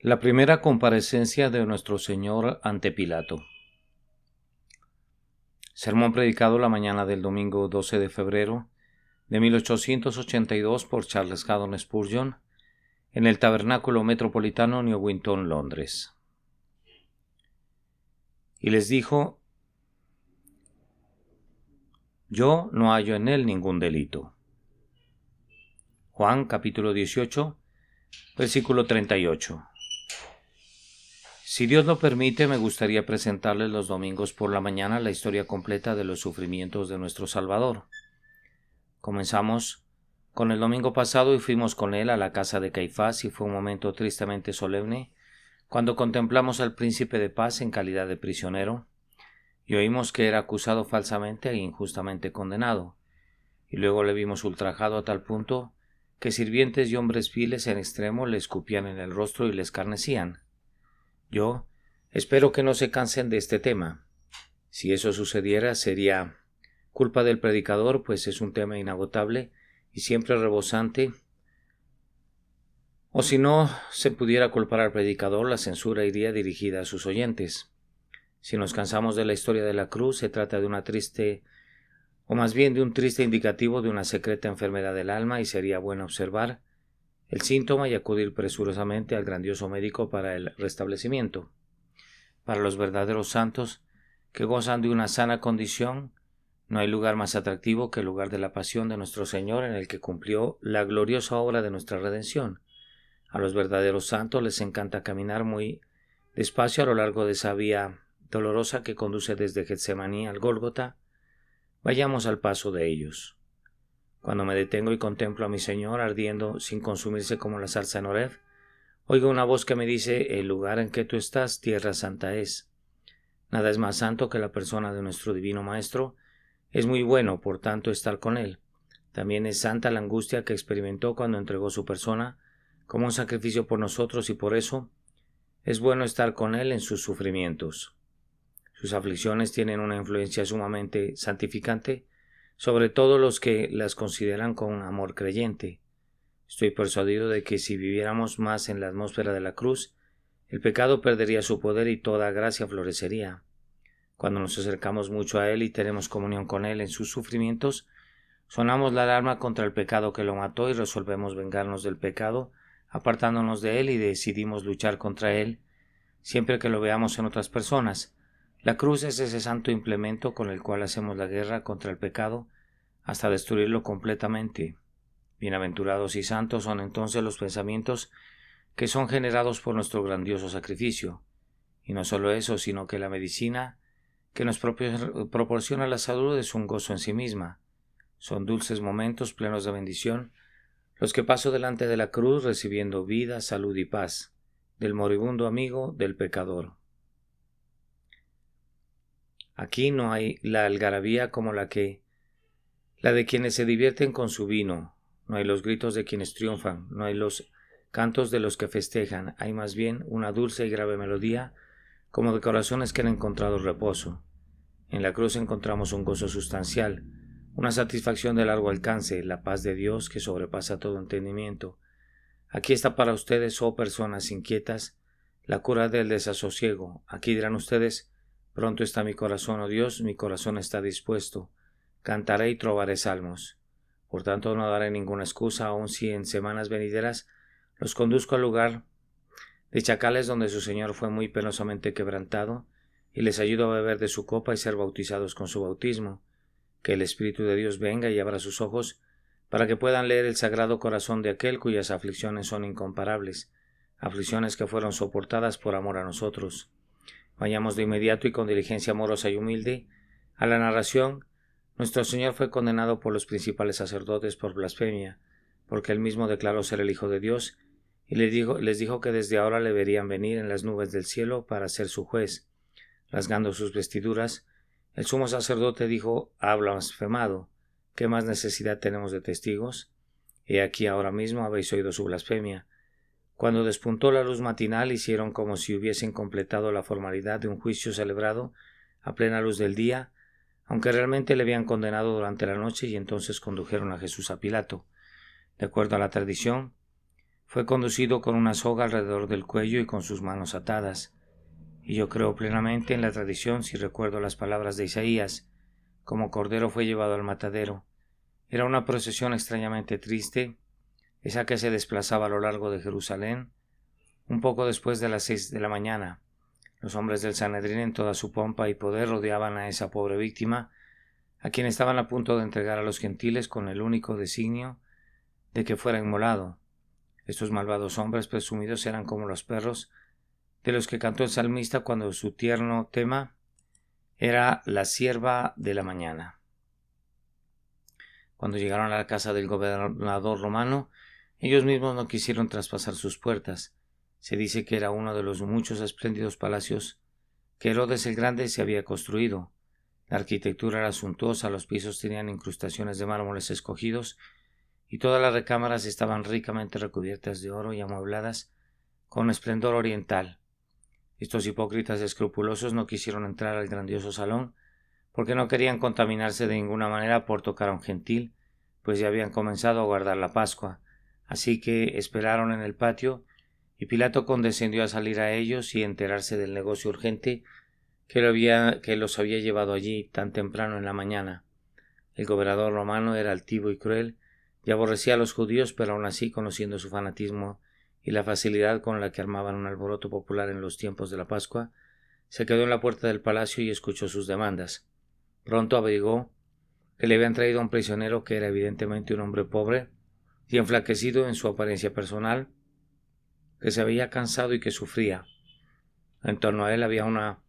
La primera comparecencia de nuestro Señor ante Pilato. Sermón predicado la mañana del domingo 12 de febrero de 1882 por Charles Haddon Spurgeon en el Tabernáculo Metropolitano, Newington, Londres. Y les dijo: Yo no hallo en él ningún delito. Juan capítulo 18, versículo 38. Si Dios lo permite, me gustaría presentarles los domingos por la mañana la historia completa de los sufrimientos de nuestro Salvador. Comenzamos con el domingo pasado y fuimos con él a la casa de Caifás, y fue un momento tristemente solemne cuando contemplamos al príncipe de paz en calidad de prisionero y oímos que era acusado falsamente e injustamente condenado, y luego le vimos ultrajado a tal punto que sirvientes y hombres viles en extremo le escupían en el rostro y le escarnecían. Yo espero que no se cansen de este tema. Si eso sucediera, sería culpa del predicador, pues es un tema inagotable y siempre rebosante. O si no se pudiera culpar al predicador, la censura iría dirigida a sus oyentes. Si nos cansamos de la historia de la cruz, se trata de una triste, o más bien de un triste indicativo de una secreta enfermedad del alma, y sería bueno observar el síntoma y acudir presurosamente al grandioso médico para el restablecimiento. Para los verdaderos santos, que gozan de una sana condición, no hay lugar más atractivo que el lugar de la pasión de nuestro Señor, en el que cumplió la gloriosa obra de nuestra redención. A los verdaderos santos les encanta caminar muy despacio a lo largo de esa vía dolorosa que conduce desde Getsemaní al Gólgota. Vayamos al paso de ellos. Cuando me detengo y contemplo a mi Señor ardiendo sin consumirse como la zarza en Horeb, oigo una voz que me dice: el lugar en que tú estás, tierra santa es. Nada es más santo que la persona de nuestro divino Maestro. Es muy bueno, por tanto, estar con él. También es santa la angustia que experimentó cuando entregó su persona como un sacrificio por nosotros, y por eso es bueno estar con él en sus sufrimientos. Sus aflicciones tienen una influencia sumamente santificante sobre todos los que las consideran con amor creyente. Estoy persuadido de que si viviéramos más en la atmósfera de la cruz, el pecado perdería su poder y toda gracia florecería. Cuando nos acercamos mucho a él y tenemos comunión con él en sus sufrimientos, sonamos la alarma contra el pecado que lo mató y resolvemos vengarnos del pecado, apartándonos de él, y decidimos luchar contra él siempre que lo veamos en otras personas. La cruz es ese santo implemento con el cual hacemos la guerra contra el pecado hasta destruirlo completamente. Bienaventurados y santos son entonces los pensamientos que son generados por nuestro grandioso sacrificio. Y no solo eso, sino que la medicina que nos proporciona la salud es un gozo en sí misma. Son dulces momentos plenos de bendición los que paso delante de la cruz, recibiendo vida, salud y paz del moribundo amigo del pecador. Aquí no hay la algarabía como la de quienes se divierten con su vino, no hay los gritos de quienes triunfan, no hay los cantos de los que festejan, hay más bien una dulce y grave melodía, como de corazones que han encontrado reposo. En la cruz encontramos un gozo sustancial, una satisfacción de largo alcance, la paz de Dios que sobrepasa todo entendimiento. Aquí está para ustedes, oh personas inquietas, la cura del desasosiego. Aquí dirán ustedes: pronto está mi corazón, oh Dios, mi corazón está dispuesto. Cantaré y trovaré salmos. Por tanto, no daré ninguna excusa, aun si en semanas venideras los conduzco al lugar de chacales donde su Señor fue muy penosamente quebrantado, y les ayudo a beber de su copa y ser bautizados con su bautismo. Que el Espíritu de Dios venga y abra sus ojos para que puedan leer el sagrado corazón de aquel cuyas aflicciones son incomparables, aflicciones que fueron soportadas por amor a nosotros. Vayamos de inmediato y con diligencia amorosa y humilde a la narración. Nuestro Señor fue condenado por los principales sacerdotes por blasfemia, porque él mismo declaró ser el Hijo de Dios, y les dijo que desde ahora le verían venir en las nubes del cielo para ser su juez. Rasgando sus vestiduras, el sumo sacerdote dijo: ha blasfemado. ¿Qué más necesidad tenemos de testigos? He aquí ahora mismo habéis oído su blasfemia. Cuando despuntó la luz matinal, hicieron como si hubiesen completado la formalidad de un juicio celebrado a plena luz del día, aunque realmente le habían condenado durante la noche, y entonces condujeron a Jesús a Pilato. De acuerdo a la tradición, Fue conducido con una soga alrededor del cuello y con sus manos atadas. Y yo creo plenamente en la tradición si recuerdo las palabras de Isaías, como cordero fue llevado al matadero. Era una procesión extrañamente triste, esa que se desplazaba a lo largo de Jerusalén, un poco después de las 6 de la mañana. Los hombres del Sanedrín en toda su pompa y poder rodeaban a esa pobre víctima, a quien estaban a punto de entregar a los gentiles con el único designio de que fuera inmolado. Estos malvados hombres presumidos eran como los perros de los que cantó el salmista cuando su tierno tema era la sierva de la mañana. Cuando llegaron a la casa del gobernador romano, ellos mismos no quisieron traspasar sus puertas. Se dice que era uno de los muchos espléndidos palacios que Herodes el Grande se había construido. La arquitectura era suntuosa, los pisos tenían incrustaciones de mármoles escogidos y todas las recámaras estaban ricamente recubiertas de oro y amuebladas con esplendor oriental. Estos hipócritas escrupulosos no quisieron entrar al grandioso salón porque no querían contaminarse de ninguna manera por tocar a un gentil, pues ya habían comenzado a guardar la Pascua, así que esperaron en el patio y Pilato condescendió a salir a ellos y enterarse del negocio urgente que los había llevado allí tan temprano en la mañana. El gobernador romano era altivo y cruel y aborrecía a los judíos, pero aún así, conociendo su fanatismo y la facilidad con la que armaban un alboroto popular en los tiempos de la Pascua, se quedó en la puerta del palacio y escuchó sus demandas. Pronto averiguó que le habían traído a un prisionero que era evidentemente un hombre pobre y enflaquecido en su apariencia personal, que se veía cansado y que sufría. En torno a él había una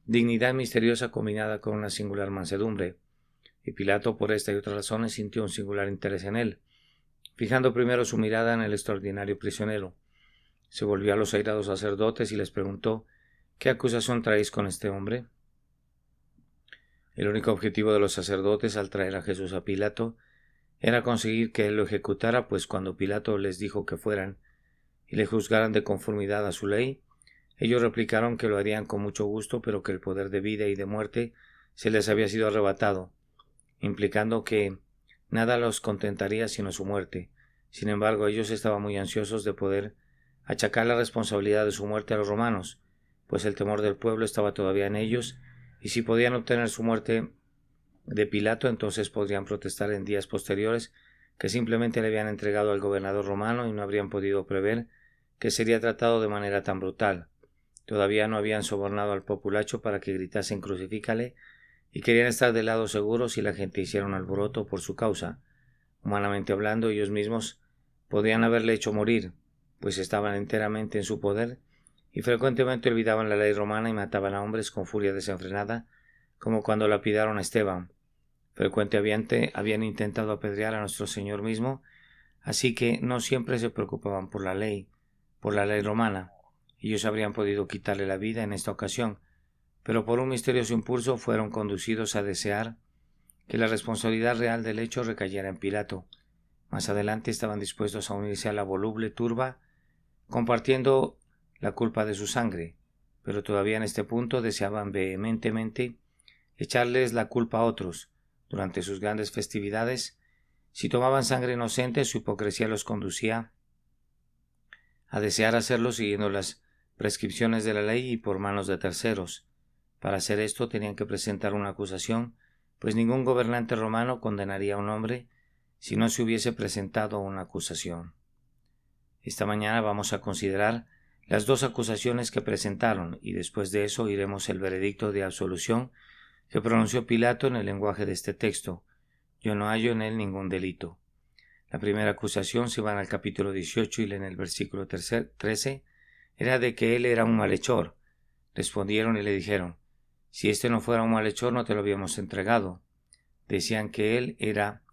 dignidad misteriosa combinada con una singular mansedumbre, y Pilato por esta y otras razones sintió un singular interés en él. Fijando primero su mirada en el extraordinario prisionero, se volvió a los airados sacerdotes y les preguntó: ¿qué acusación traéis con este hombre? El único objetivo de los sacerdotes al traer a Jesús a Pilato era conseguir que él lo ejecutara, pues cuando Pilato les dijo que fueran y le juzgaran de conformidad a su ley, ellos replicaron que lo harían con mucho gusto, pero que el poder de vida y de muerte se les había sido arrebatado, implicando que nada los contentaría sino su muerte. Sin embargo, ellos estaban muy ansiosos de poder achacar la responsabilidad de su muerte a los romanos, pues el temor del pueblo estaba todavía en ellos, y si podían obtener su muerte de Pilato, entonces podrían protestar en días posteriores que simplemente le habían entregado al gobernador romano y no habrían podido prever que sería tratado de manera tan brutal. Todavía no habían sobornado al populacho para que gritasen crucifícale, y querían estar del lado seguro si la gente hiciera un alboroto por su causa. Humanamente hablando, ellos mismos podrían haberle hecho morir, pues estaban enteramente en su poder, y frecuentemente olvidaban la ley romana y mataban a hombres con furia desenfrenada, como cuando lapidaron a Esteban. Frecuentemente habían intentado apedrear a nuestro Señor mismo, así que no siempre se preocupaban por la ley romana. Ellos habrían podido quitarle la vida en esta ocasión, pero por un misterioso impulso fueron conducidos a desear que la responsabilidad real del hecho recayera en Pilato. Más adelante estaban dispuestos a unirse a la voluble turba, compartiendo la culpa de su sangre, pero todavía en este punto deseaban vehementemente echarles la culpa a otros. Durante sus grandes festividades, si tomaban sangre inocente, su hipocresía los conducía a desear hacerlo siguiendo las prescripciones de la ley y por manos de terceros. Para hacer esto tenían que presentar una acusación, pues ningún gobernante romano condenaría a un hombre si no se hubiese presentado una acusación. Esta mañana vamos a considerar las dos acusaciones que presentaron y después de eso oiremos el veredicto de absolución que pronunció Pilato en el lenguaje de este texto: yo no hallo en él ningún delito. La primera acusación, si van al capítulo 18 y leen el versículo 13, era de que él era un malhechor. Respondieron y le dijeron: si este no fuera un malhechor no te lo habíamos entregado. Decían que él era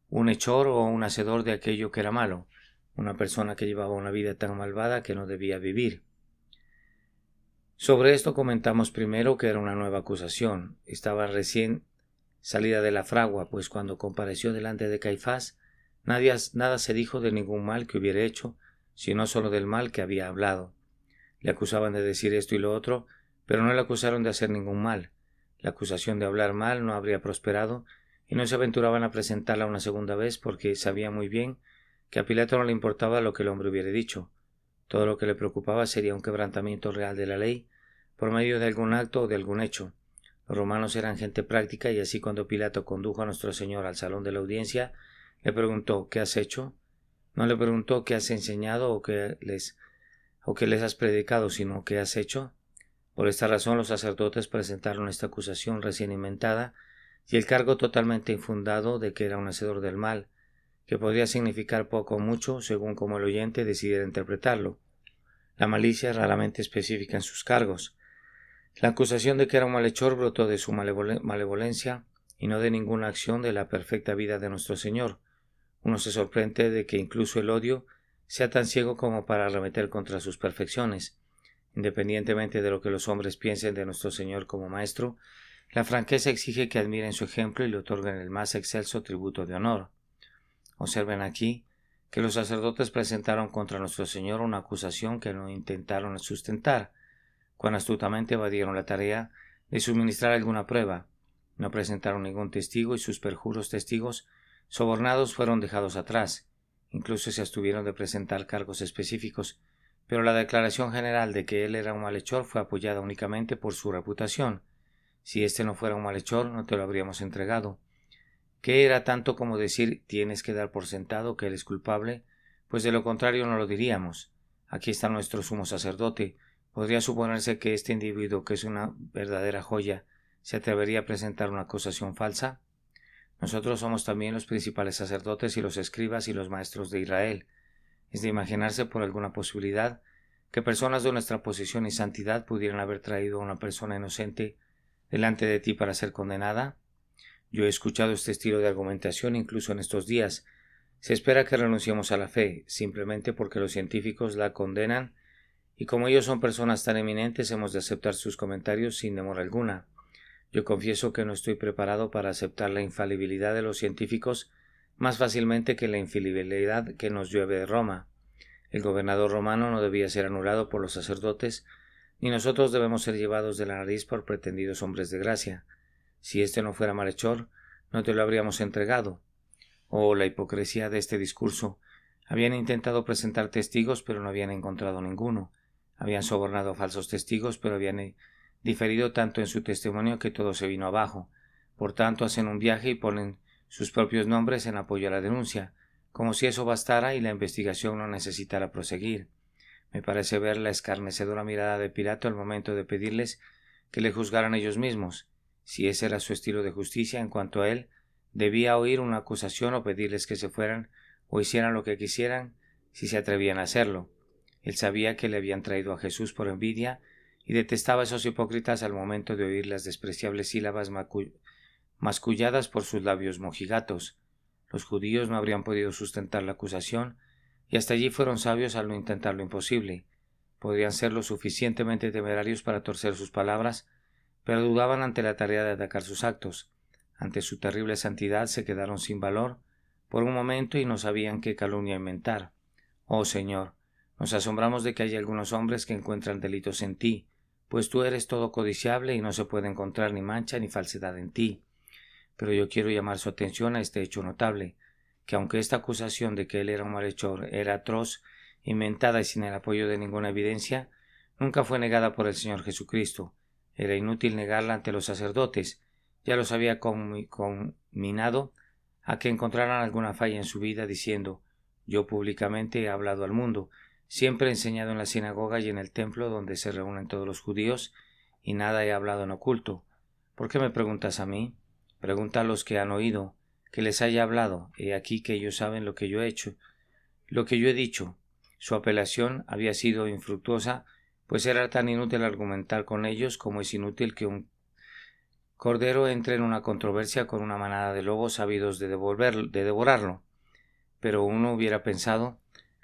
un hechor o un hacedor de aquello que era malo, una persona que llevaba una vida tan malvada que no debía vivir. Sobre esto comentamos primero que era una nueva acusación. Estaba recién salida de la fragua, pues cuando compareció delante de Caifás, nada se dijo de ningún mal que hubiera hecho, sino solo del mal que había hablado. Le acusaban de decir esto y lo otro, pero no le acusaron de hacer ningún mal. La acusación de hablar mal no habría prosperado, y no se aventuraban a presentarla una segunda vez porque sabían muy bien que a Pilato no le importaba lo que el hombre hubiera dicho. Todo lo que le preocupaba sería un quebrantamiento real de la ley, por medio de algún acto o de algún hecho. Los romanos eran gente práctica, y así cuando Pilato condujo a nuestro Señor al salón de la audiencia, le preguntó: ¿qué has hecho? No le preguntó: ¿qué has enseñado o qué les has predicado?, sino: ¿qué has hecho? Por esta razón los sacerdotes presentaron esta acusación recién inventada y el cargo totalmente infundado de que era un hacedor del mal, que podría significar poco o mucho según como el oyente decidiera interpretarlo. La malicia es raramente específica en sus cargos. La acusación de que era un malhechor brotó de su malevolencia y no de ninguna acción de la perfecta vida de nuestro Señor. Uno se sorprende de que incluso el odio sea tan ciego como para arremeter contra sus perfecciones. Independientemente de lo que los hombres piensen de nuestro Señor como Maestro, la franqueza exige que admiren su ejemplo y le otorguen el más excelso tributo de honor. Observen aquí que los sacerdotes presentaron contra nuestro Señor una acusación que no intentaron sustentar. Cuán astutamente evadieron la tarea de suministrar alguna prueba. No presentaron ningún testigo y sus perjuros testigos sobornados fueron dejados atrás. Incluso se abstuvieron de presentar cargos específicos, pero la declaración general de que él era un malhechor fue apoyada únicamente por su reputación. Si éste no fuera un malhechor, no te lo habríamos entregado. ¿Qué era tanto como decir: tienes que dar por sentado que él es culpable? Pues de lo contrario no lo diríamos. Aquí está nuestro sumo sacerdote. ¿Podría suponerse que este individuo, que es una verdadera joya, se atrevería a presentar una acusación falsa? Nosotros somos también los principales sacerdotes y los escribas y los maestros de Israel. ¿Es de imaginarse por alguna posibilidad que personas de nuestra posición y santidad pudieran haber traído a una persona inocente delante de ti para ser condenada? Yo he escuchado este estilo de argumentación incluso en estos días. Se espera que renunciemos a la fe, simplemente porque los científicos la condenan, y como ellos son personas tan eminentes, hemos de aceptar sus comentarios sin demora alguna. Yo confieso que no estoy preparado para aceptar la infalibilidad de los científicos más fácilmente que la infalibilidad que nos llueve de Roma. El gobernador romano no debía ser anulado por los sacerdotes, ni nosotros debemos ser llevados de la nariz por pretendidos hombres de gracia. Si éste no fuera malhechor, no te lo habríamos entregado. Oh, la hipocresía de este discurso. Habían intentado presentar testigos, pero no habían encontrado ninguno. Habían sobornado a falsos testigos, pero habían diferido tanto en su testimonio que todo se vino abajo. Por tanto, hacen un viaje y ponen sus propios nombres en apoyo a la denuncia, como si eso bastara y la investigación no necesitara proseguir. Me parece ver la escarnecedora mirada de Pilato al momento de pedirles que le juzgaran ellos mismos. Si ese era su estilo de justicia en cuanto a él, debía oír una acusación o pedirles que se fueran o hicieran lo que quisieran si se atrevían a hacerlo. Él sabía que le habían traído a Jesús por envidia y detestaba a esos hipócritas al momento de oír las despreciables sílabas masculladas por sus labios mojigatos. Los judíos no habrían podido sustentar la acusación, y hasta allí fueron sabios al no intentar lo imposible. Podrían ser lo suficientemente temerarios para torcer sus palabras, pero dudaban ante la tarea de atacar sus actos. Ante su terrible santidad se quedaron sin valor por un momento y no sabían qué calumnia inventar. Oh Señor, nos asombramos de que haya algunos hombres que encuentran delitos en ti, pues tú eres todo codiciable y no se puede encontrar ni mancha ni falsedad en ti. Pero yo quiero llamar su atención a este hecho notable, que aunque esta acusación de que él era un malhechor era atroz, inventada y sin el apoyo de ninguna evidencia, nunca fue negada por el Señor Jesucristo. Era inútil negarla ante los sacerdotes, ya los había conminado a que encontraran alguna falla en su vida, diciendo: yo públicamente he hablado al mundo, siempre he enseñado en la sinagoga y en el templo donde se reúnen todos los judíos, y nada he hablado en oculto. ¿Por qué me preguntas a mí? Pregunta a los que han oído, que les haya hablado. He aquí que ellos saben lo que yo he hecho, lo que yo he dicho. Su apelación había sido infructuosa, pues era tan inútil argumentar con ellos como es inútil que un cordero entre en una controversia con una manada de lobos ávidos de devorarlo. Pero uno hubiera pensado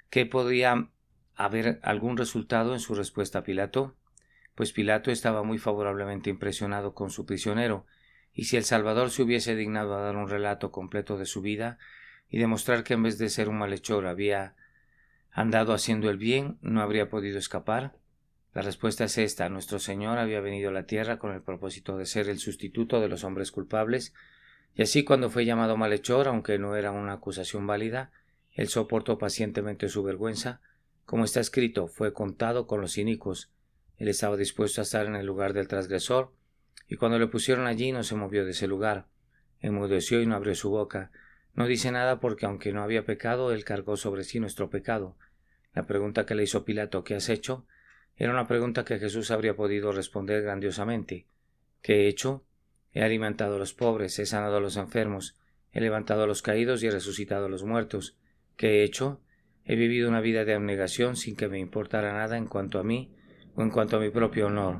que podía haber algún resultado en su respuesta a Pilato, pues Pilato estaba muy favorablemente impresionado con su prisionero, y si el Salvador se hubiese dignado a dar un relato completo de su vida y demostrar que en vez de ser un malhechor había andado haciendo el bien, no habría podido escapar. La respuesta es esta: nuestro Señor había venido a la tierra con el propósito de ser el sustituto de los hombres culpables, y así cuando fue llamado malhechor, aunque no era una acusación válida, Él soportó pacientemente su vergüenza. Como está escrito, fue contado con los inicuos. Él estaba dispuesto a estar en el lugar del transgresor, y cuando le pusieron allí no se movió de ese lugar. Enmudeció y no abrió su boca. No dice nada porque aunque no había pecado, él cargó sobre sí nuestro pecado. La pregunta que le hizo Pilato, ¿qué has hecho?, era una pregunta que Jesús habría podido responder grandiosamente. ¿Qué he hecho? He alimentado a los pobres, he sanado a los enfermos, he levantado a los caídos y he resucitado a los muertos. ¿Qué he hecho? He vivido una vida de abnegación sin que me importara nada en cuanto a mí o en cuanto a mi propio honor.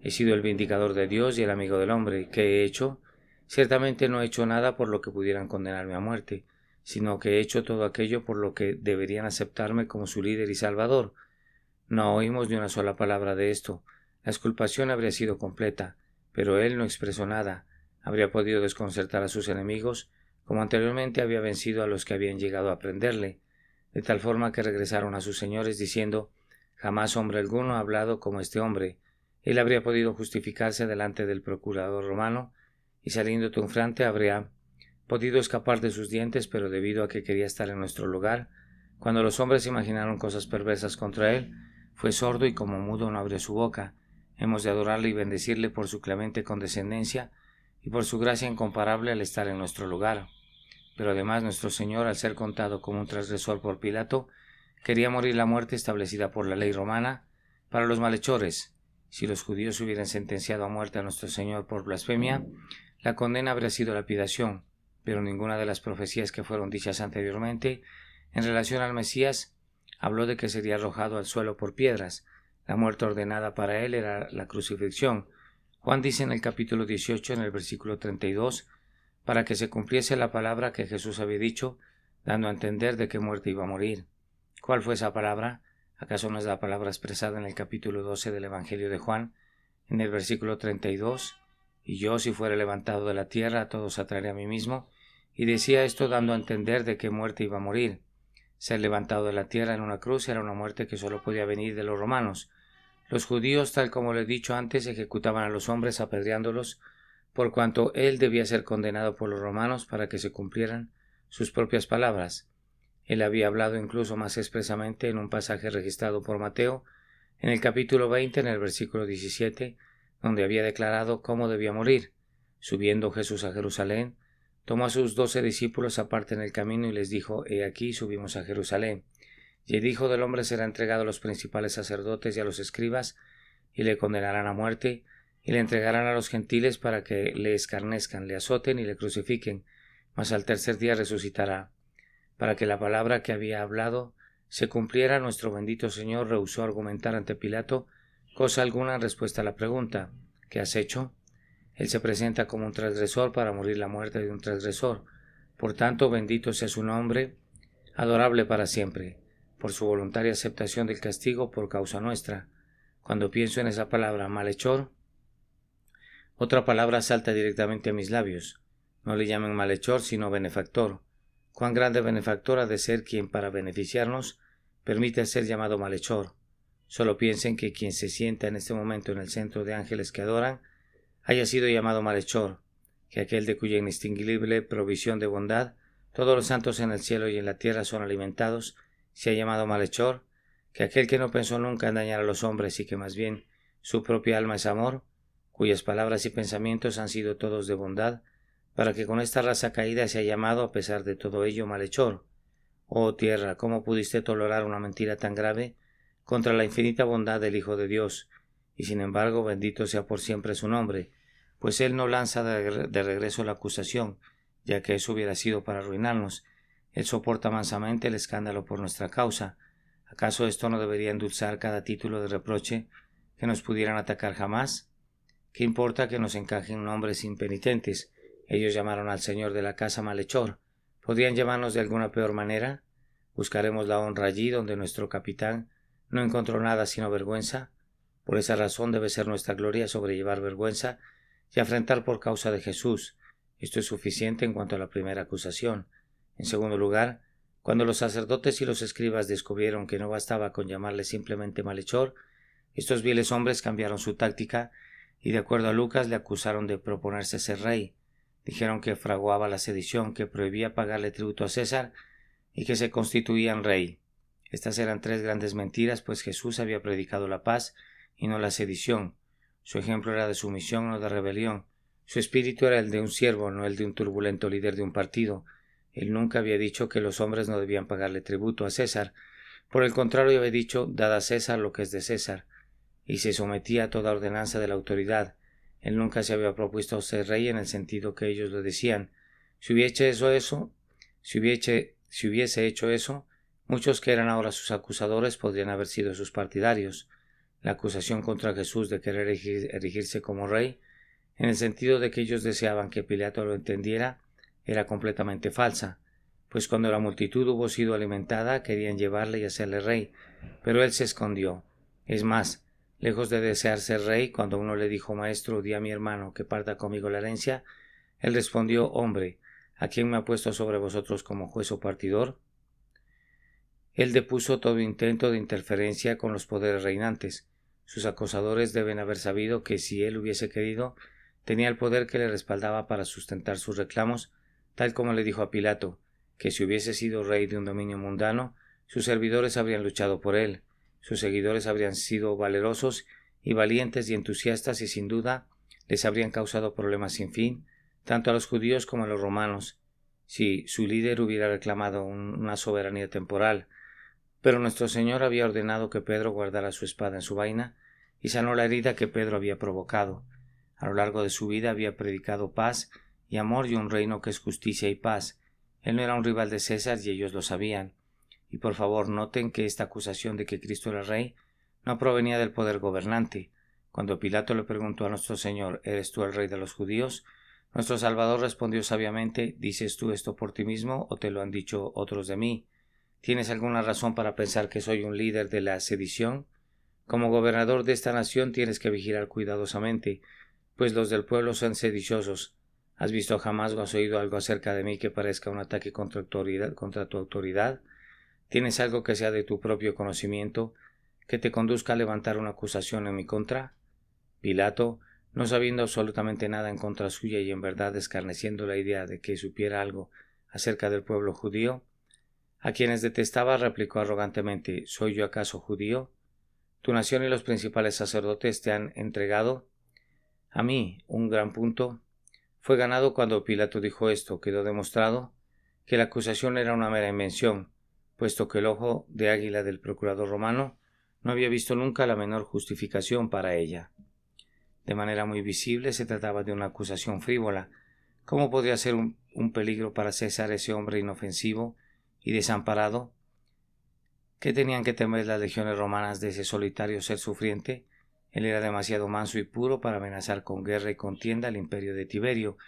He sido el vindicador de Dios y el amigo del hombre. ¿Qué he hecho? Ciertamente no he hecho nada por lo que pudieran condenarme a muerte, sino que he hecho todo aquello por lo que deberían aceptarme como su líder y salvador. No oímos ni una sola palabra de esto. La exculpación habría sido completa, pero él no expresó nada. Habría podido desconcertar a sus enemigos, como anteriormente había vencido a los que habían llegado a prenderle, de tal forma que regresaron a sus señores diciendo: «Jamás hombre alguno ha hablado como este hombre». Él habría podido justificarse delante del procurador romano, y saliendo triunfante habría podido escapar de sus dientes, pero debido a que quería estar en nuestro lugar, cuando los hombres imaginaron cosas perversas contra él, fue sordo y como mudo no abrió su boca. Hemos de adorarle y bendecirle por su clemente condescendencia y por su gracia incomparable al estar en nuestro lugar. Pero además nuestro Señor, al ser contado como un transgresor por Pilato, quería morir la muerte establecida por la ley romana para los malhechores. Si los judíos hubieran sentenciado a muerte a nuestro Señor por blasfemia, la condena habría sido lapidación, pero ninguna de las profecías que fueron dichas anteriormente en relación al Mesías habló de que sería arrojado al suelo por piedras. La muerte ordenada para él era la crucifixión. Juan dice en el capítulo 18, en el versículo 32, para que se cumpliese la palabra que Jesús había dicho, dando a entender de qué muerte iba a morir. ¿Cuál fue esa palabra? ¿Acaso no es la palabra expresada en el capítulo 12 del Evangelio de Juan, en el versículo 32? Y yo, si fuera levantado de la tierra, a todos atraeré a mí mismo. Y decía esto dando a entender de qué muerte iba a morir. Ser levantado de la tierra en una cruz era una muerte que solo podía venir de los romanos. Los judíos, tal como lo he dicho antes, ejecutaban a los hombres apedreándolos, por cuanto él debía ser condenado por los romanos para que se cumplieran sus propias palabras. Él había hablado incluso más expresamente en un pasaje registrado por Mateo, en el capítulo 20, en el versículo 17, donde había declarado cómo debía morir. Subiendo Jesús a Jerusalén, tomó a sus 12 discípulos aparte en el camino y les dijo: «He aquí, subimos a Jerusalén, y el Hijo del Hombre será entregado a los principales sacerdotes y a los escribas, y le condenarán a muerte, y le entregarán a los gentiles para que le escarnezcan, le azoten y le crucifiquen, mas al tercer día resucitará». Para que la palabra que había hablado se cumpliera, nuestro bendito Señor rehusó argumentar ante Pilato cosa alguna en respuesta a la pregunta: «¿Qué has hecho?». Él se presenta como un transgresor para morir la muerte de un transgresor. Por tanto, bendito sea su nombre, adorable para siempre, por su voluntaria aceptación del castigo por causa nuestra. Cuando pienso en esa palabra malhechor, otra palabra salta directamente a mis labios. No le llamen malhechor, sino benefactor. Cuán grande benefactor ha de ser quien, para beneficiarnos, permite ser llamado malhechor. Solo piensen que quien se sienta en este momento en el centro de ángeles que adoran haya sido llamado malhechor, que aquel de cuya inextinguible provisión de bondad todos los santos en el cielo y en la tierra son alimentados, se ha llamado malhechor, que aquel que no pensó nunca en dañar a los hombres y que más bien su propia alma es amor, cuyas palabras y pensamientos han sido todos de bondad, para que con esta raza caída se ha llamado a pesar de todo ello malhechor. Oh tierra, ¿cómo pudiste tolerar una mentira tan grave contra la infinita bondad del Hijo de Dios? Y sin embargo, bendito sea por siempre su nombre, pues él no lanza de regreso la acusación, ya que eso hubiera sido para arruinarnos. Él soporta mansamente el escándalo por nuestra causa. ¿Acaso esto no debería endulzar cada título de reproche que nos pudieran atacar jamás? ¿Qué importa que nos encajen nombres impenitentes? Ellos llamaron al Señor de la casa malhechor. ¿Podrían llamarnos de alguna peor manera? ¿Buscaremos la honra allí donde nuestro capitán no encontró nada sino vergüenza? Por esa razón debe ser nuestra gloria sobrellevar vergüenza y afrentar por causa de Jesús. Esto es suficiente en cuanto a la primera acusación. En segundo lugar, cuando los sacerdotes y los escribas descubrieron que no bastaba con llamarle simplemente malhechor, estos viles hombres cambiaron su táctica y, de acuerdo a Lucas, le acusaron de proponerse ser rey. Dijeron que fraguaba la sedición, que prohibía pagarle tributo a César y que se constituían rey. Estas eran tres grandes mentiras, pues Jesús había predicado la paz y no la sedición. Su ejemplo era de sumisión, no de rebelión. Su espíritu era el de un siervo, no el de un turbulento líder de un partido. Él nunca había dicho que los hombres no debían pagarle tributo a César. Por el contrario, había dicho: dad a César lo que es de César, y se sometía a toda ordenanza de la autoridad. Él nunca se había propuesto ser rey en el sentido que ellos lo decían. Si hubiese hecho eso, muchos que eran ahora sus acusadores podrían haber sido sus partidarios. La acusación contra Jesús de querer erigirse como rey, en el sentido de que ellos deseaban que Pilato lo entendiera, era completamente falsa, pues cuando la multitud hubo sido alimentada querían llevarle y hacerle rey, pero él se escondió. Es más, lejos de desear ser rey, cuando uno le dijo: maestro, di a mi hermano que parta conmigo la herencia, él respondió: hombre, ¿a quién me ha puesto sobre vosotros como juez o partidor? Él depuso todo intento de interferencia con los poderes reinantes. Sus acusadores deben haber sabido que si él hubiese querido, tenía el poder que le respaldaba para sustentar sus reclamos, tal como le dijo a Pilato, que si hubiese sido rey de un dominio mundano, sus servidores habrían luchado por él, sus seguidores habrían sido valerosos y valientes y entusiastas y sin duda les habrían causado problemas sin fin, tanto a los judíos como a los romanos, si su líder hubiera reclamado una soberanía temporal. Pero nuestro Señor había ordenado que Pedro guardara su espada en su vaina y sanó la herida que Pedro había provocado. A lo largo de su vida había predicado paz y amor y un reino que es justicia y paz. Él no era un rival de César y ellos lo sabían. Y por favor noten que esta acusación de que Cristo era rey no provenía del poder gobernante. Cuando Pilato le preguntó a nuestro Señor: ¿eres tú el rey de los judíos?, nuestro Salvador respondió sabiamente: ¿dices tú esto por ti mismo o te lo han dicho otros de mí? ¿Tienes alguna razón para pensar que soy un líder de la sedición? Como gobernador de esta nación tienes que vigilar cuidadosamente, pues los del pueblo son sediciosos. ¿Has visto jamás o has oído algo acerca de mí que parezca un ataque contra tu autoridad? ¿Tienes algo que sea de tu propio conocimiento, que te conduzca a levantar una acusación en mi contra? Pilato, no sabiendo absolutamente nada en contra suya y en verdad escarneciendo la idea de que supiera algo acerca del pueblo judío, a quienes detestaba, replicó arrogantemente: ¿soy yo acaso judío? Tu nación y los principales sacerdotes te han entregado a mí. Un gran punto fue ganado cuando Pilato dijo esto. Quedó demostrado que la acusación era una mera invención, puesto que el ojo de águila del procurador romano no había visto nunca la menor justificación para ella. De manera muy visible se trataba de una acusación frívola. ¿Cómo podría ser un peligro para César ese hombre inofensivo y desamparado? ¿Qué tenían que temer las legiones romanas de ese solitario ser sufriente? Él era demasiado manso y puro para amenazar con guerra y contienda al imperio de Tiberio.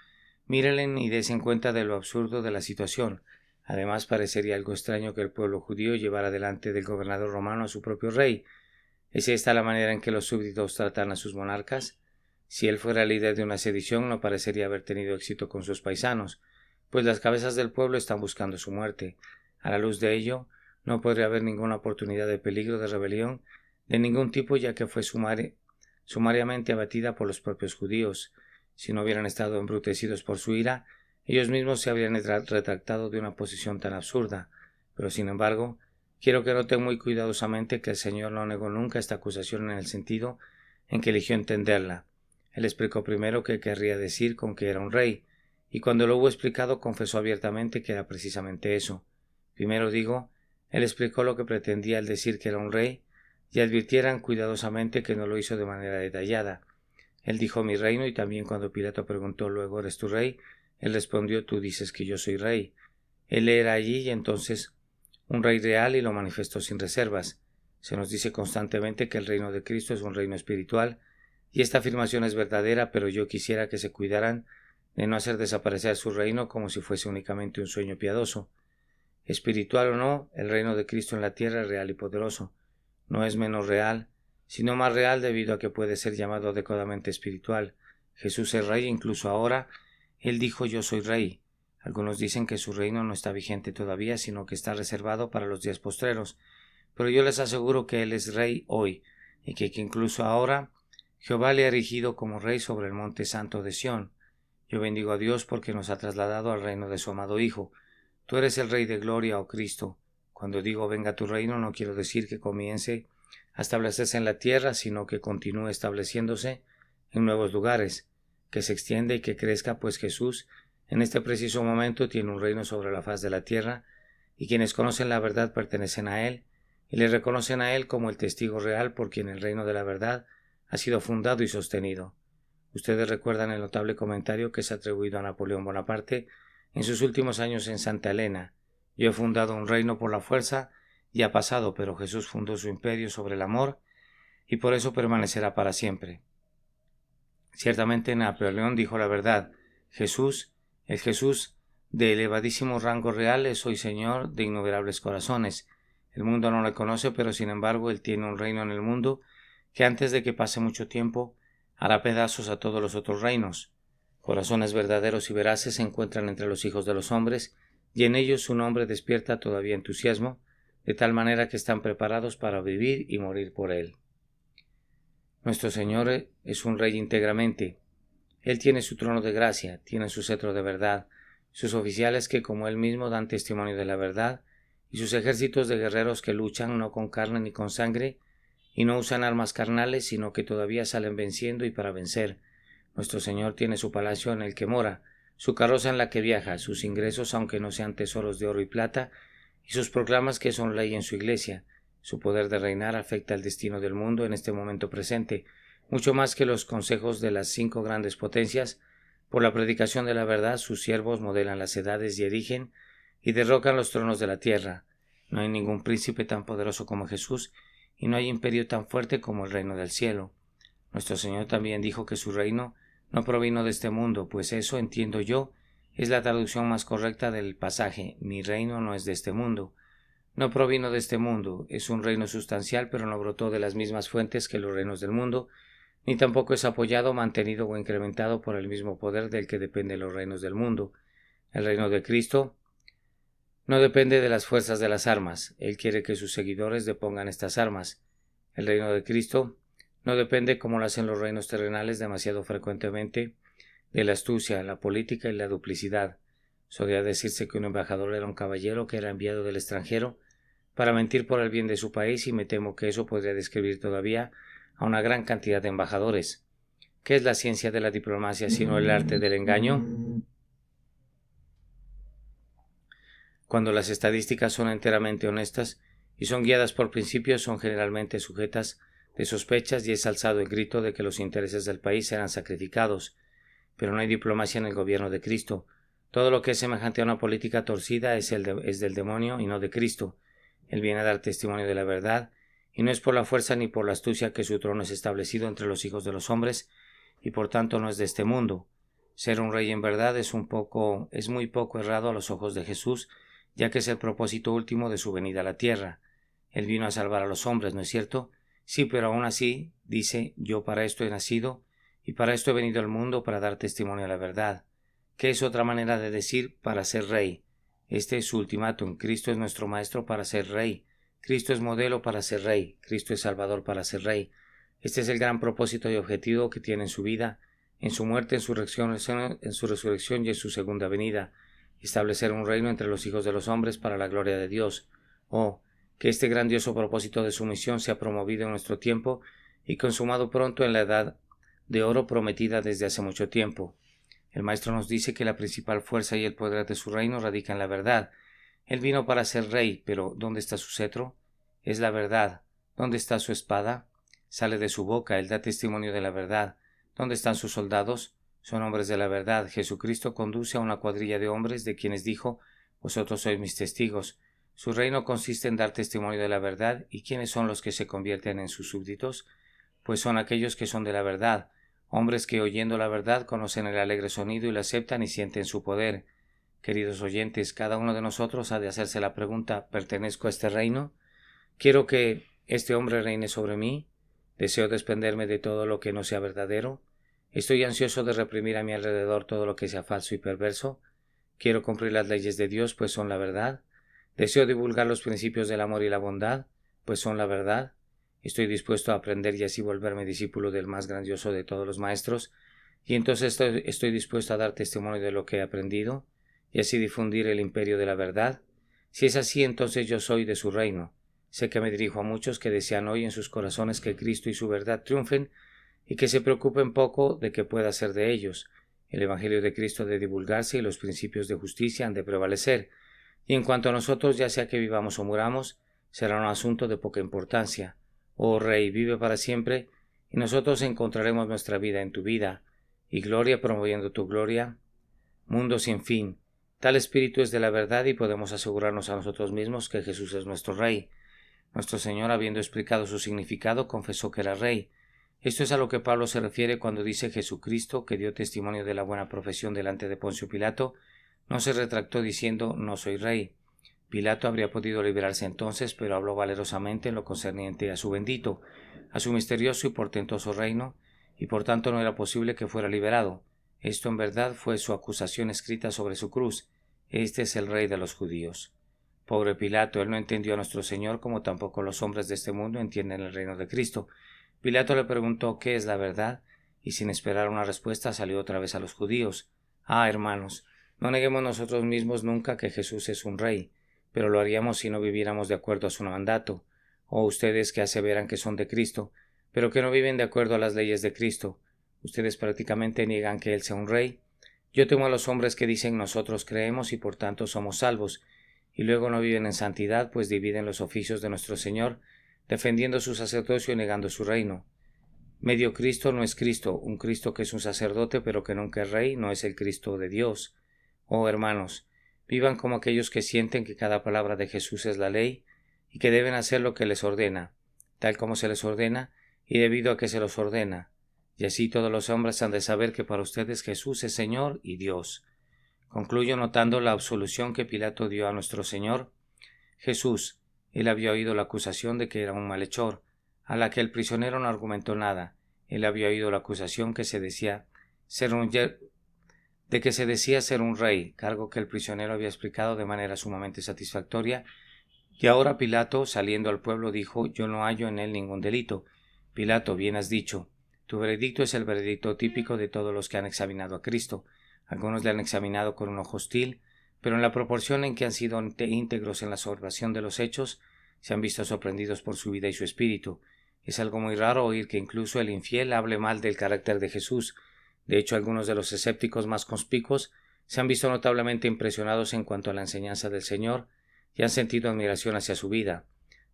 Mírenle y desen cuenta de lo absurdo de la situación. Además, parecería algo extraño que el pueblo judío llevara delante del gobernador romano a su propio rey. ¿Es esta la manera en que los súbditos tratan a sus monarcas? Si él fuera líder de una sedición, no parecería haber tenido éxito con sus paisanos, pues las cabezas del pueblo están buscando su muerte. A la luz de ello, no podría haber ninguna oportunidad de peligro de rebelión de ningún tipo, ya que fue sumariamente abatida por los propios judíos. Si no hubieran estado embrutecidos por su ira, ellos mismos se habrían retractado de una posición tan absurda. Pero sin embargo, quiero que noten muy cuidadosamente que el Señor no negó nunca esta acusación en el sentido en que eligió entenderla. Él explicó primero qué querría decir con que era un rey, y cuando lo hubo explicado confesó abiertamente que era precisamente eso. Primero digo, él explicó lo que pretendía al decir que era un rey, y advirtieran cuidadosamente que no lo hizo de manera detallada. Él dijo: mi reino, y también cuando Pilato preguntó luego: ¿eres tu rey?, él respondió: tú dices que yo soy rey. Él era allí y entonces un rey real y lo manifestó sin reservas. Se nos dice constantemente que el reino de Cristo es un reino espiritual, y esta afirmación es verdadera, pero yo quisiera que se cuidaran de no hacer desaparecer su reino como si fuese únicamente un sueño piadoso. Espiritual o no, el reino de Cristo en la tierra es real y poderoso. No es menos real, sino más real debido a que puede ser llamado adecuadamente espiritual. Jesús es rey incluso ahora. Él dijo: yo soy rey. Algunos dicen que su reino no está vigente todavía, sino que está reservado para los días postreros. Pero yo les aseguro que Él es rey hoy, y que incluso ahora Jehová le ha erigido como rey sobre el monte santo de Sión. Yo bendigo a Dios porque nos ha trasladado al reino de su amado Hijo. Tú eres el Rey de gloria, oh Cristo. Cuando digo venga tu reino, no quiero decir que comience a establecerse en la tierra, sino que continúe estableciéndose en nuevos lugares, que se extienda y que crezca, pues Jesús en este preciso momento tiene un reino sobre la faz de la tierra, y quienes conocen la verdad pertenecen a Él, y le reconocen a Él como el testigo real por quien el reino de la verdad ha sido fundado y sostenido. Ustedes recuerdan el notable comentario que es atribuido a Napoleón Bonaparte en sus últimos años en Santa Elena: yo he fundado un reino por la fuerza y ha pasado, pero Jesús fundó su imperio sobre el amor y por eso permanecerá para siempre. Ciertamente Napoleón dijo la verdad. Jesús, el Jesús de elevadísimo rango real, es hoy Señor de innumerables corazones. El mundo no le conoce, pero sin embargo Él tiene un reino en el mundo que antes de que pase mucho tiempo hará pedazos a todos los otros reinos. Corazones verdaderos y veraces se encuentran entre los hijos de los hombres, y en ellos su nombre despierta todavía entusiasmo, de tal manera que están preparados para vivir y morir por Él. Nuestro Señor es un Rey íntegramente. Él tiene su trono de gracia, tiene su cetro de verdad, sus oficiales que como Él mismo dan testimonio de la verdad, y sus ejércitos de guerreros que luchan no con carne ni con sangre, y no usan armas carnales, sino que todavía salen venciendo y para vencer. Nuestro Señor tiene su palacio en el que mora, su carroza en la que viaja, sus ingresos aunque no sean tesoros de oro y plata, y sus proclamas que son ley en su iglesia. Su poder de reinar afecta el destino del mundo en este momento presente, mucho más que los consejos de las 5 grandes potencias. Por la predicación de la verdad, sus siervos modelan las edades y erigen y derrocan los tronos de la tierra. No hay ningún príncipe tan poderoso como Jesús, y no hay imperio tan fuerte como el reino del cielo. Nuestro Señor también dijo que su reino no provino de este mundo, pues eso, entiendo yo, es la traducción más correcta del pasaje: mi reino no es de este mundo. No provino de este mundo, es un reino sustancial, pero no brotó de las mismas fuentes que los reinos del mundo, ni tampoco es apoyado, mantenido o incrementado por el mismo poder del que dependen los reinos del mundo. El reino de Cristo no depende de las fuerzas de las armas. Él quiere que sus seguidores depongan estas armas. El reino de Cristo no depende, como lo hacen los reinos terrenales demasiado frecuentemente, de la astucia, la política y la duplicidad. Solía decirse que un embajador era un caballero que era enviado del extranjero para mentir por el bien de su país, y me temo que eso podría describir todavía a una gran cantidad de embajadores. ¿Qué es la ciencia de la diplomacia sino el arte del engaño? Cuando las estadísticas son enteramente honestas y son guiadas por principios, son generalmente sujetas de sospechas y es alzado el grito de que los intereses del país serán sacrificados. Pero no hay diplomacia en el gobierno de Cristo. Todo lo que es semejante a una política torcida es del demonio y no de Cristo. Él viene a dar testimonio de la verdad, y no es por la fuerza ni por la astucia que su trono es establecido entre los hijos de los hombres, y por tanto no es de este mundo. Ser un rey en verdad es muy poco errado a los ojos de Jesús, ya que es el propósito último de su venida a la tierra. Él vino a salvar a los hombres, ¿no es cierto? Sí, pero aún así, dice: yo para esto he nacido, y para esto he venido al mundo, para dar testimonio a la verdad. ¿Qué es otra manera de decir para ser rey? Este es su ultimátum. Cristo es nuestro maestro para ser rey. Cristo es modelo para ser rey. Cristo es salvador para ser rey. Este es el gran propósito y objetivo que tiene en su vida, en su muerte, en su resurrección y en su segunda venida: establecer un reino entre los hijos de los hombres para la gloria de Dios. Oh, que este grandioso propósito de su misión sea promovido en nuestro tiempo y consumado pronto en la edad de oro prometida desde hace mucho tiempo. El Maestro nos dice que la principal fuerza y el poder de su reino radica en la verdad. Él vino para ser rey, pero ¿dónde está su cetro? Es la verdad. ¿Dónde está su espada? Sale de su boca, él da testimonio de la verdad. ¿Dónde están sus soldados? Son hombres de la verdad. Jesucristo conduce a una cuadrilla de hombres de quienes dijo: vosotros sois mis testigos. Su reino consiste en dar testimonio de la verdad. ¿Y quiénes son los que se convierten en sus súbditos? Pues son aquellos que son de la verdad, hombres que, oyendo la verdad, conocen el alegre sonido y la aceptan y sienten su poder. Queridos oyentes, cada uno de nosotros ha de hacerse la pregunta: ¿pertenezco a este reino? ¿Quiero que este hombre reine sobre mí? ¿Deseo desprenderme de todo lo que no sea verdadero? ¿Estoy ansioso de reprimir a mi alrededor todo lo que sea falso y perverso? ¿Quiero cumplir las leyes de Dios, pues son la verdad? ¿Deseo divulgar los principios del amor y la bondad, pues son la verdad? ¿Estoy dispuesto a aprender y así volverme discípulo del más grandioso de todos los maestros? Y entonces estoy dispuesto a dar testimonio de lo que he aprendido, y así difundir el imperio de la verdad? Si es así, entonces yo soy de su reino. Sé que me dirijo a muchos que desean hoy en sus corazones que Cristo y su verdad triunfen y que se preocupen poco de qué pueda ser de ellos. El Evangelio de Cristo ha de divulgarse y los principios de justicia han de prevalecer. Y en cuanto a nosotros, ya sea que vivamos o muramos, será un asunto de poca importancia. Oh Rey, vive para siempre, y nosotros encontraremos nuestra vida en tu vida, y gloria promoviendo tu gloria. Mundo sin fin. Tal espíritu es de la verdad y podemos asegurarnos a nosotros mismos que Jesús es nuestro Rey. Nuestro Señor, habiendo explicado su significado, confesó que era Rey. Esto es a lo que Pablo se refiere cuando dice Jesucristo, que dio testimonio de la buena profesión delante de Poncio Pilato, no se retractó diciendo no soy rey. Pilato habría podido liberarse entonces, pero habló valerosamente en lo concerniente a su bendito, a su misterioso y portentoso reino, y por tanto no era posible que fuera liberado. Esto en verdad fue su acusación escrita sobre su cruz. Este es el rey de los judíos. Pobre Pilato, él no entendió a nuestro Señor como tampoco los hombres de este mundo entienden el reino de Cristo. Pilato le preguntó qué es la verdad, y sin esperar una respuesta salió otra vez a los judíos. Ah, hermanos, no neguemos nosotros mismos nunca que Jesús es un rey, pero lo haríamos si no viviéramos de acuerdo a su mandato. O ustedes que aseveran que son de Cristo, pero que no viven de acuerdo a las leyes de Cristo. Ustedes prácticamente niegan que Él sea un rey. Yo temo a los hombres que dicen nosotros creemos y por tanto somos salvos, y luego no viven en santidad, pues dividen los oficios de nuestro Señor, defendiendo su sacerdocio y negando su reino. Medio Cristo no es Cristo, un Cristo que es un sacerdote pero que nunca es rey, no es el Cristo de Dios. Oh hermanos, vivan como aquellos que sienten que cada palabra de Jesús es la ley y que deben hacer lo que les ordena, tal como se les ordena y debido a que se los ordena. Y así todos los hombres han de saber que para ustedes Jesús es Señor y Dios. Concluyo notando la absolución que Pilato dio a nuestro Señor. Jesús, él había oído la acusación de que era un malhechor, a la que el prisionero no argumentó nada. Él había oído la acusación que se decía ser un rey, cargo que el prisionero había explicado de manera sumamente satisfactoria, y ahora Pilato, saliendo al pueblo, dijo: yo no hallo en él ningún delito. Pilato, bien has dicho. Tu veredicto es el veredicto típico de todos los que han examinado a Cristo. Algunos le han examinado con un ojo hostil, pero en la proporción en que han sido íntegros en la observación de los hechos, se han visto sorprendidos por su vida y su espíritu. Es algo muy raro oír que incluso el infiel hable mal del carácter de Jesús. De hecho, algunos de los escépticos más conspicuos se han visto notablemente impresionados en cuanto a la enseñanza del Señor y han sentido admiración hacia su vida.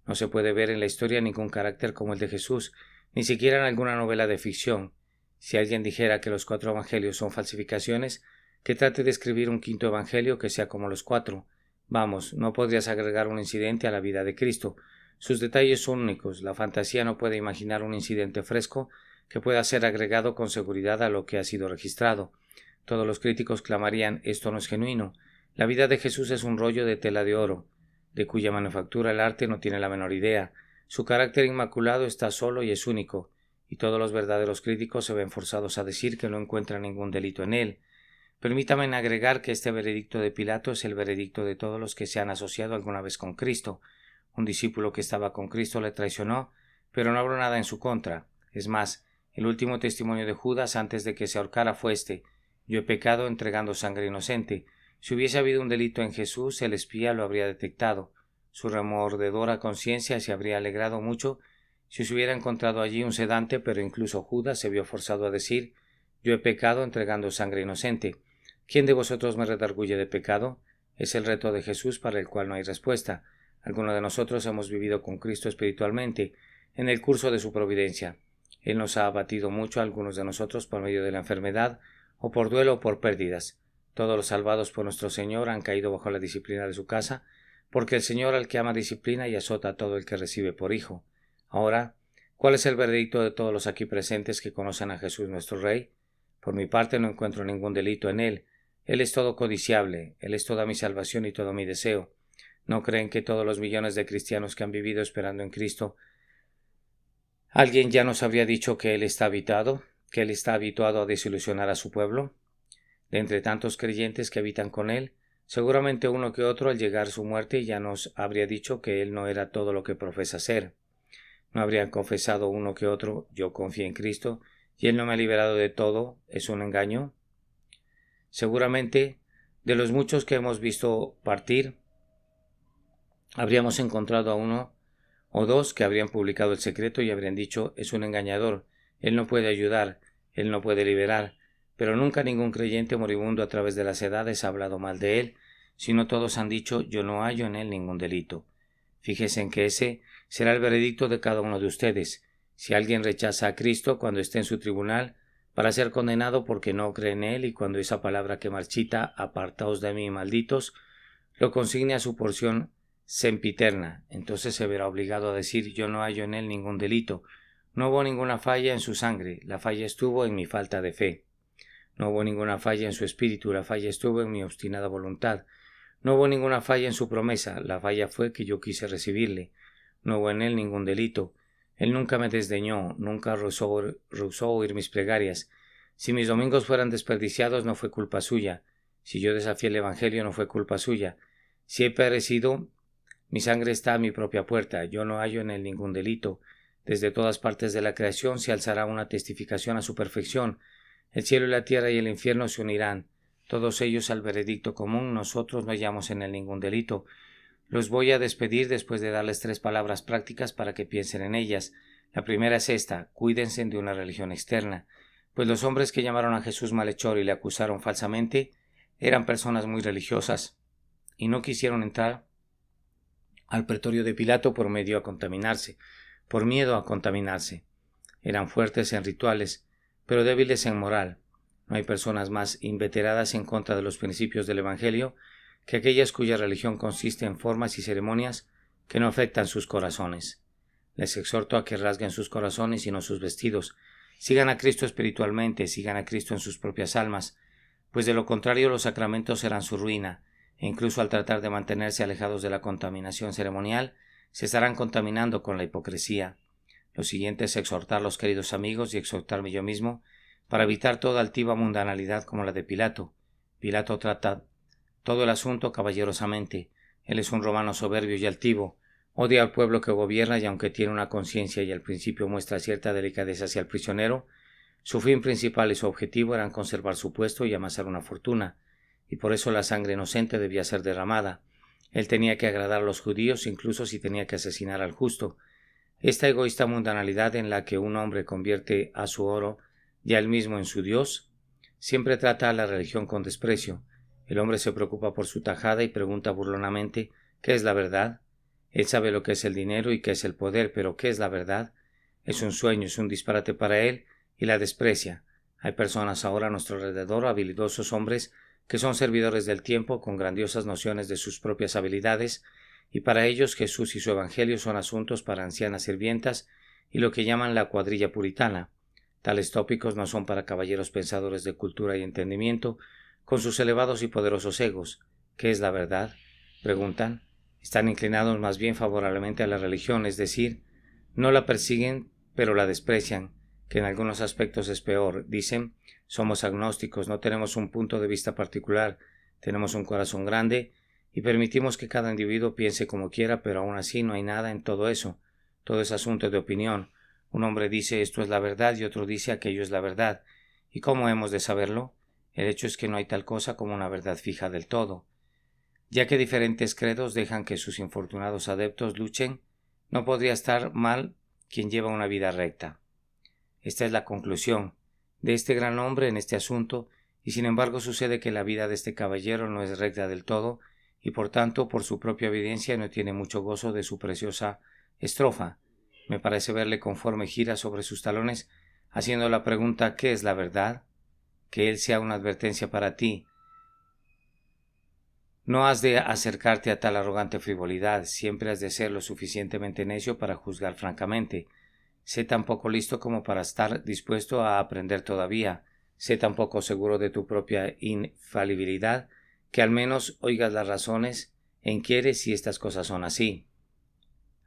No se puede ver en la historia ningún carácter como el de Jesús, ni siquiera en alguna novela de ficción. Si alguien dijera que los 4 evangelios son falsificaciones, que trate de escribir un 5º evangelio que sea como los 4. Vamos, no podrías agregar un incidente a la vida de Cristo. Sus detalles son únicos. La fantasía no puede imaginar un incidente fresco que pueda ser agregado con seguridad a lo que ha sido registrado. Todos los críticos clamarían: esto no es genuino. La vida de Jesús es un rollo de tela de oro, de cuya manufactura el arte no tiene la menor idea. Su carácter inmaculado está solo y es único, y todos los verdaderos críticos se ven forzados a decir que no encuentran ningún delito en él. Permítame agregar que este veredicto de Pilato es el veredicto de todos los que se han asociado alguna vez con Cristo. Un discípulo que estaba con Cristo le traicionó, pero no habló nada en su contra. Es más, el último testimonio de Judas antes de que se ahorcara fue este: yo he pecado entregando sangre inocente. Si hubiese habido un delito en Jesús, el espía lo habría detectado. Su remordedora conciencia se habría alegrado mucho si se hubiera encontrado allí un sedante, pero incluso Judas se vio forzado a decir: yo he pecado entregando sangre inocente. ¿Quién de vosotros me redarguye de pecado? Es el reto de Jesús para el cual no hay respuesta. Algunos de nosotros hemos vivido con Cristo espiritualmente, en el curso de su providencia. Él nos ha abatido mucho a algunos de nosotros por medio de la enfermedad, o por duelo o por pérdidas. Todos los salvados por nuestro Señor han caído bajo la disciplina de su casa, porque el Señor al que ama disciplina y azota a todo el que recibe por hijo. Ahora, ¿cuál es el veredicto de todos los aquí presentes que conocen a Jesús nuestro Rey? Por mi parte no encuentro ningún delito en él. Él es todo codiciable, él es toda mi salvación y todo mi deseo. ¿No creen que todos los millones de cristianos que han vivido esperando en Cristo, alguien ya nos habría dicho que él está habitado, que él está habituado a desilusionar a su pueblo? De entre tantos creyentes que habitan con él, seguramente uno que otro al llegar su muerte ya nos habría dicho que él no era todo lo que profesa ser. ¿No habrían confesado uno que otro: yo confié en Cristo y él no me ha liberado de todo, es un engaño? Seguramente De los muchos que hemos visto partir, habríamos encontrado a uno o dos que habrían publicado el secreto y habrían dicho: es un engañador, él no puede ayudar, él no puede liberar, pero nunca ningún creyente moribundo a través de las edades ha hablado mal de él, sino todos han dicho: yo no hallo en él ningún delito. Fíjese en que ese será el veredicto de cada uno de ustedes. Si alguien rechaza a Cristo cuando esté en su tribunal, para ser condenado porque no cree en él, y cuando esa palabra que marchita, apartaos de mí, malditos, lo consigne a su porción sempiterna, entonces se verá obligado a decir: yo no hallo en él ningún delito, no hubo ninguna falla en su sangre, la falla estuvo en mi falta de fe. No hubo ninguna falla en su espíritu, la falla estuvo en mi obstinada voluntad. No hubo ninguna falla en su promesa, la falla fue que yo quise recibirle. No hubo en él ningún delito. Él nunca me desdeñó, nunca rehusó oír mis plegarias. Si mis domingos fueran desperdiciados, no fue culpa suya. Si yo desafié el Evangelio, no fue culpa suya. Si he perecido, mi sangre está a mi propia puerta, yo no hallo en él ningún delito. Desde todas partes de la creación se alzará una testificación a su perfección. El cielo y la tierra y el infierno se unirán, todos ellos al veredicto común: nosotros no hallamos en él ningún delito. Los voy a despedir después de darles 3 palabras prácticas para que piensen en ellas. La primera es esta: cuídense de una religión externa, pues los hombres que llamaron a Jesús malhechor y le acusaron falsamente eran personas muy religiosas y no quisieron entrar al pretorio de Pilato por miedo a contaminarse. Eran fuertes en rituales, pero débiles en moral. No hay personas más inveteradas en contra de los principios del Evangelio que aquellas cuya religión consiste en formas y ceremonias que no afectan sus corazones. Les exhorto a que rasguen sus corazones y no sus vestidos. Sigan a Cristo espiritualmente, sigan a Cristo en sus propias almas, pues de lo contrario los sacramentos serán su ruina, e incluso al tratar de mantenerse alejados de la contaminación ceremonial, se estarán contaminando con la hipocresía. Lo siguiente es exhortarlos, queridos amigos, y exhortarme yo mismo, para evitar toda altiva mundanalidad como la de Pilato. Pilato trata todo el asunto caballerosamente. Él es un romano soberbio y altivo, odia al pueblo que gobierna, y aunque tiene una conciencia y al principio muestra cierta delicadeza hacia el prisionero, su fin principal y su objetivo eran conservar su puesto y amasar una fortuna, y por eso la sangre inocente debía ser derramada. Él tenía que agradar a los judíos incluso si tenía que asesinar al justo. Esta egoísta mundanalidad en la que un hombre convierte a su oro y a él mismo en su Dios, siempre trata a la religión con desprecio. El hombre se preocupa por su tajada y pregunta burlonamente: ¿qué es la verdad? Él sabe lo que es el dinero y qué es el poder, pero ¿qué es la verdad? Es un sueño, es un disparate para él, y la desprecia. Hay personas ahora a nuestro alrededor, habilidosos hombres, que son servidores del tiempo, con grandiosas nociones de sus propias habilidades, y para ellos Jesús y su Evangelio son asuntos para ancianas sirvientas y lo que llaman la cuadrilla puritana. Tales tópicos no son para caballeros pensadores de cultura y entendimiento, con sus elevados y poderosos egos. ¿Qué es la verdad?, preguntan. Están inclinados más bien favorablemente a la religión, es decir, no la persiguen, pero la desprecian, que en algunos aspectos es peor. Dicen: somos agnósticos, no tenemos un punto de vista particular, tenemos un corazón grande y permitimos que cada individuo piense como quiera, pero aún así no hay nada en todo eso. Todo es asunto de opinión. Un hombre dice esto es la verdad y otro dice aquello es la verdad. ¿Y cómo hemos de saberlo? El hecho es que no hay tal cosa como una verdad fija del todo. Ya que diferentes credos dejan que sus infortunados adeptos luchen, no podría estar mal quien lleva una vida recta. Esta es la conclusión de este gran hombre en este asunto, y sin embargo sucede que la vida de este caballero no es recta del todo, y por tanto, por su propia evidencia, no tiene mucho gozo de su preciosa estrofa. Me parece verle conforme gira sobre sus talones, haciendo la pregunta: ¿qué es la verdad? Que él sea una advertencia para ti. No has de acercarte a tal arrogante frivolidad, siempre has de ser lo suficientemente necio para juzgar francamente. Sé tan poco listo como para estar dispuesto a aprender todavía. Sé tan poco seguro de tu propia infalibilidad que al menos oigas las razones e inquieres si estas cosas son así.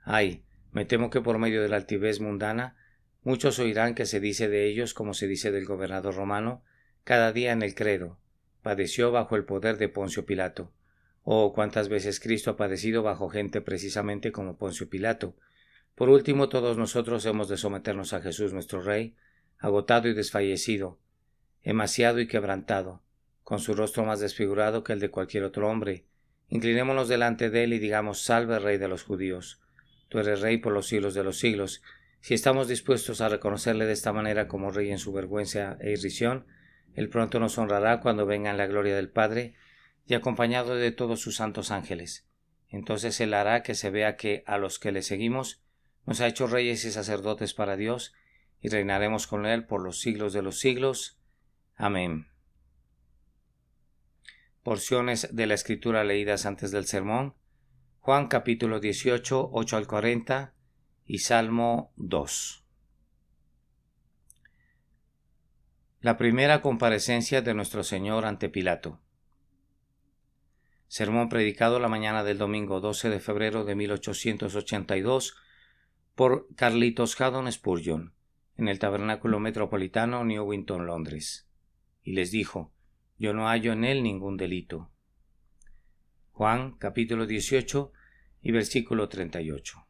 Ay, me temo que por medio de la altivez mundana muchos oirán que se dice de ellos como se dice del gobernador romano cada día en el credo: padeció bajo el poder de Poncio Pilato. Oh, cuántas veces Cristo ha padecido bajo gente precisamente como Poncio Pilato. Por último, todos nosotros hemos de someternos a Jesús nuestro Rey, agotado y desfallecido, emaciado y quebrantado, con su rostro más desfigurado que el de cualquier otro hombre. Inclinémonos delante de él y digamos: Salve, Rey de los judíos. Tú eres Rey por los siglos de los siglos. Si estamos dispuestos a reconocerle de esta manera como Rey en su vergüenza e irrisión, él pronto nos honrará cuando venga en la gloria del Padre y acompañado de todos sus santos ángeles. Entonces él hará que se vea que a los que le seguimos nos ha hecho reyes y sacerdotes para Dios, y reinaremos con él por los siglos de los siglos. Amén. Porciones de la Escritura leídas antes del sermón: Juan capítulo 18, 8 al 40 y Salmo 2. La primera comparecencia de nuestro Señor ante Pilato. Sermón predicado la mañana del domingo 12 de febrero de 1882 por Carlitos Haddon Spurgeon en el Tabernáculo Metropolitano, Newington, Londres. Y les dijo: Yo no hallo en él ningún delito. Juan capítulo 18 y versículo 38.